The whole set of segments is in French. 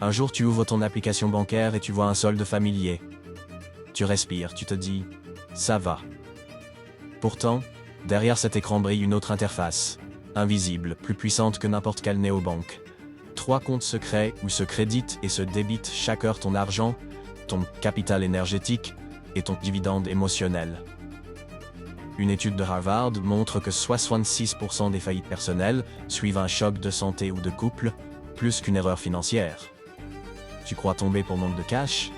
Un jour tu ouvres ton application bancaire et tu vois un solde familier. Tu respires, tu te dis « ça va ». Pourtant, derrière cet écran brille une autre interface, invisible, plus puissante que n'importe quelle néobanque. 3 comptes secrets où se crédite et se débite chaque heure ton argent, ton capital énergétique et ton dividende émotionnel. Une étude de Harvard montre que 66% des faillites personnelles suivent un choc de santé ou de couple, plus qu'une erreur financière. Tu crois tomber pour manque de cash,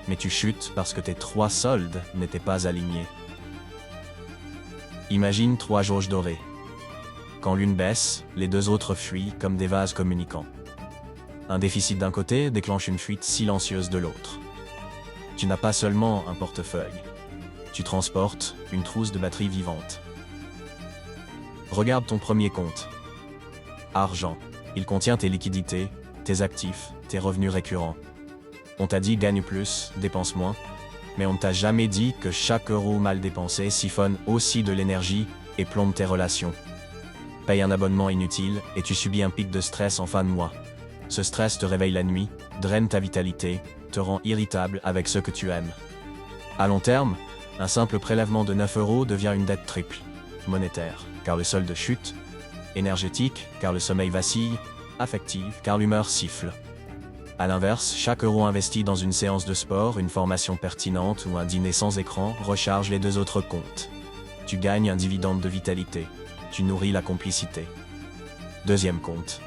mais tu chutes parce que tes 3 soldes n'étaient pas alignés. Imagine 3 jauges dorées. Quand l'une baisse, les 2 autres fuient comme des vases communicants. Un déficit d'un côté déclenche une fuite silencieuse de l'autre. Tu n'as pas seulement un portefeuille. Tu transportes une trousse de batterie vivante. Regarde ton premier compte. Argent. Il contient tes liquidités, tes actifs, tes revenus récurrents. On t'a dit gagne plus, dépense moins, mais on ne t'a jamais dit que chaque euro mal dépensé siphonne aussi de l'énergie et plombe tes relations. Paye un abonnement inutile et tu subis un pic de stress en fin de mois. Ce stress te réveille la nuit, draine ta vitalité, te rend irritable avec ceux que tu aimes. À long terme, un simple prélèvement de 9 € devient une dette triple. Monétaire, car le solde chute. Énergétique, car le sommeil vacille. Affective, car l'humeur siffle. A l'inverse, chaque euro investi dans une séance de sport, une formation pertinente ou un dîner sans écran recharge les 2 autres comptes. Tu gagnes un dividende de vitalité. Tu nourris la complicité. Deuxième compte.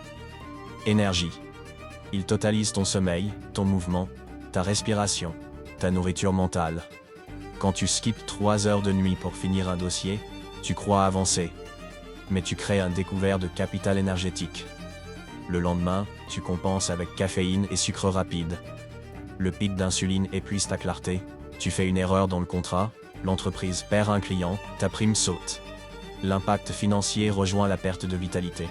Énergie. Il totalise ton sommeil, ton mouvement, ta respiration, ta nourriture mentale. Quand tu skippes 3 heures de nuit pour finir un dossier, tu crois avancer. Mais tu crées un découvert de capital énergétique. Le lendemain, tu compenses avec caféine et sucre rapide. Le pic d'insuline épuise ta clarté, tu fais une erreur dans le contrat, l'entreprise perd un client, ta prime saute. L'impact financier rejoint la perte de vitalité.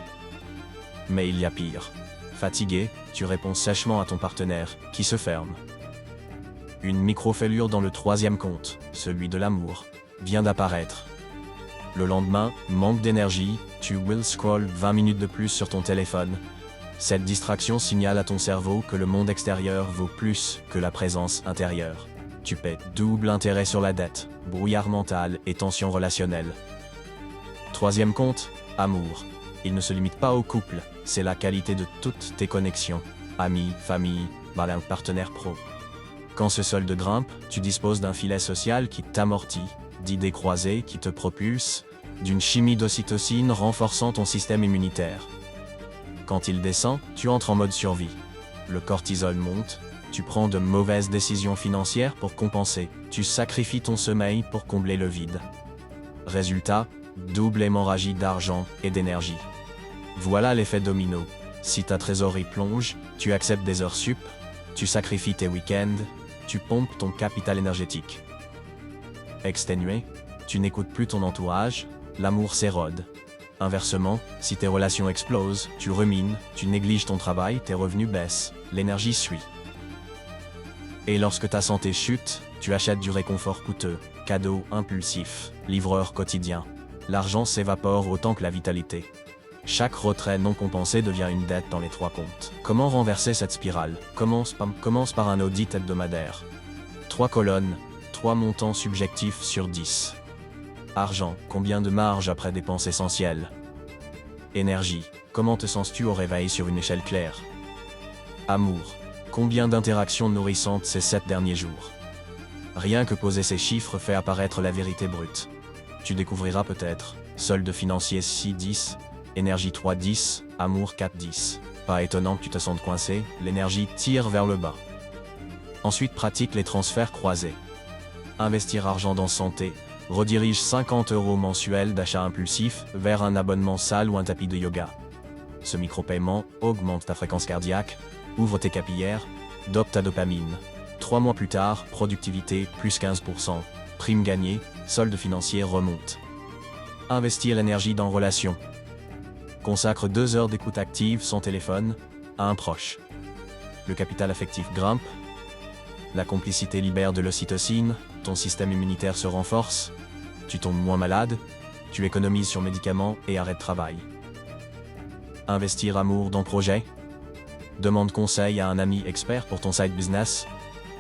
Mais il y a pire. Fatigué, tu réponds sèchement à ton partenaire, qui se ferme. Une micro-fêlure dans le 3e compte, celui de l'amour, vient d'apparaître. Le lendemain, manque d'énergie, tu will scroll 20 minutes de plus sur ton téléphone. Cette distraction signale à ton cerveau que le monde extérieur vaut plus que la présence intérieure. Tu paies double intérêt sur la dette, brouillard mental et tension relationnelle. 3e compte, amour. Il ne se limite pas au couple, c'est la qualité de toutes tes connexions, amis, famille, partenaire pro. Quand ce solde grimpe, tu disposes d'un filet social qui t'amortit, d'idées croisées qui te propulsent, d'une chimie d'ocytocine renforçant ton système immunitaire. Quand il descend, tu entres en mode survie. Le cortisol monte, tu prends de mauvaises décisions financières pour compenser, tu sacrifies ton sommeil pour combler le vide. Résultat, double hémorragie d'argent et d'énergie. Voilà l'effet domino. Si ta trésorerie plonge, tu acceptes des heures sup, tu sacrifies tes week-ends, tu pompes ton capital énergétique. Exténué, tu n'écoutes plus ton entourage, l'amour s'érode. Inversement, si tes relations explosent, tu rumines, tu négliges ton travail, tes revenus baissent, l'énergie suit. Et lorsque ta santé chute, tu achètes du réconfort coûteux, cadeaux impulsifs, livreurs quotidiens. L'argent s'évapore autant que la vitalité. Chaque retrait non compensé devient une dette dans les 3 comptes. Comment renverser cette spirale? Commence par un audit hebdomadaire. 3 colonnes, 3 montants subjectifs sur 10. Argent, combien de marge après dépenses essentielles? Énergie, comment te sens-tu au réveil sur une échelle claire? Amour, combien d'interactions nourrissantes ces 7 derniers jours? Rien que poser ces chiffres fait apparaître la vérité brute. Tu découvriras peut-être, solde financier 6-10, énergie 3-10, amour 4-10. Pas étonnant que tu te sentes coincé, l'énergie tire vers le bas. Ensuite pratique les transferts croisés. Investir argent dans santé, redirige 50 € mensuels d'achat impulsif vers un abonnement salle ou un tapis de yoga. Ce micro-paiement augmente ta fréquence cardiaque, ouvre tes capillaires, dope ta dopamine. 3 mois plus tard, productivité plus 15%, prime gagnée, solde financier remonte. Investir l'énergie dans relations. Consacre 2 heures d'écoute active sans téléphone à un proche. Le capital affectif grimpe, la complicité libère de l'ocytocine, ton système immunitaire se renforce, tu tombes moins malade, tu économises sur médicaments et arrêt de travail. Investir amour dans projet. Demande conseil à un ami expert pour ton side business.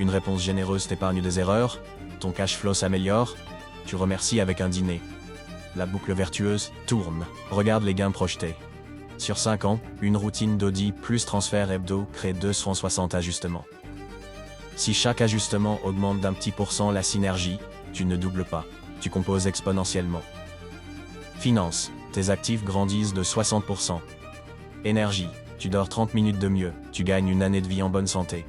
Une réponse généreuse t'épargne des erreurs. Ton cash flow s'améliore. Tu remercies avec un dîner. La boucle vertueuse tourne. Regarde les gains projetés. Sur 5 ans, une routine d'audit plus transfert hebdo crée 260 ajustements. Si chaque ajustement augmente d'un petit % la synergie, tu ne doubles pas, tu composes exponentiellement. Finance, tes actifs grandissent de 60%. Énergie, tu dors 30 minutes de mieux, tu gagnes une année de vie en bonne santé.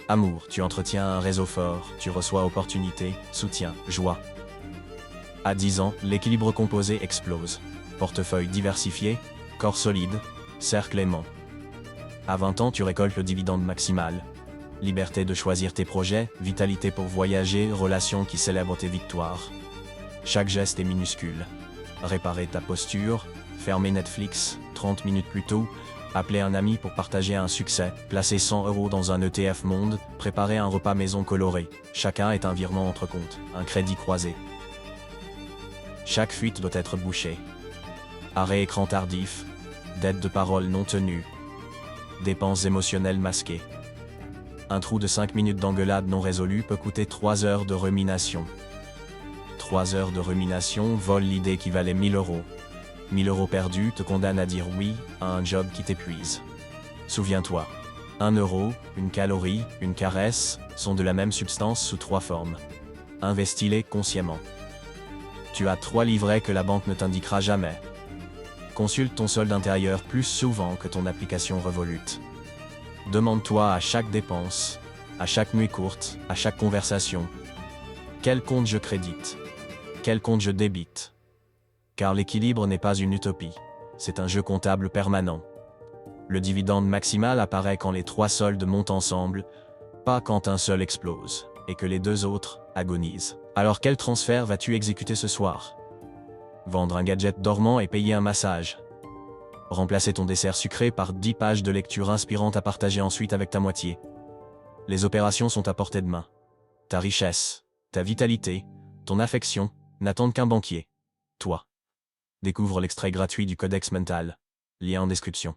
Amour, tu entretiens un réseau fort, tu reçois opportunité, soutien, joie. À 10 ans, l'équilibre composé explose. Portefeuille diversifié, corps solide, cercle aimant. À 20 ans, tu récoltes le dividende maximal. Liberté de choisir tes projets, vitalité pour voyager, relations qui célèbrent tes victoires. Chaque geste est minuscule. Réparer ta posture, fermer Netflix 30 minutes plus tôt, appeler un ami pour partager un succès, placer 100 € dans un ETF monde, préparer un repas maison coloré. Chacun est un virement entre comptes, un crédit croisé. Chaque fuite doit être bouchée. Arrêt écran tardif, dette de parole non tenue, dépenses émotionnelles masquées. Un trou de 5 minutes d'engueulade non résolue peut coûter 3 heures de rumination. 3 heures de rumination volent l'idée qui valait 1000 €. 1000 € perdus te condamnent à dire oui à un job qui t'épuise. Souviens-toi, 1 euro, une calorie, une caresse sont de la même substance sous 3 formes. Investis-les consciemment. Tu as 3 livrets que la banque ne t'indiquera jamais. Consulte ton solde intérieur plus souvent que ton application Revolut. Demande-toi à chaque dépense, à chaque nuit courte, à chaque conversation, quel compte je crédite, quel compte je débite. Car l'équilibre n'est pas une utopie, c'est un jeu comptable permanent. Le dividende maximal apparaît quand les 3 soldes montent ensemble, pas quand un seul explose, et que les 2 autres agonisent. Alors quel transfert vas-tu exécuter ce soir? Vendre un gadget dormant et payer un massage. Remplacer ton dessert sucré par 10 pages de lecture inspirante à partager ensuite avec ta moitié. Les opérations sont à portée de main. Ta richesse, ta vitalité, ton affection n'attendent qu'un banquier. Toi. Découvre l'extrait gratuit du Codex Mental. Lien en description.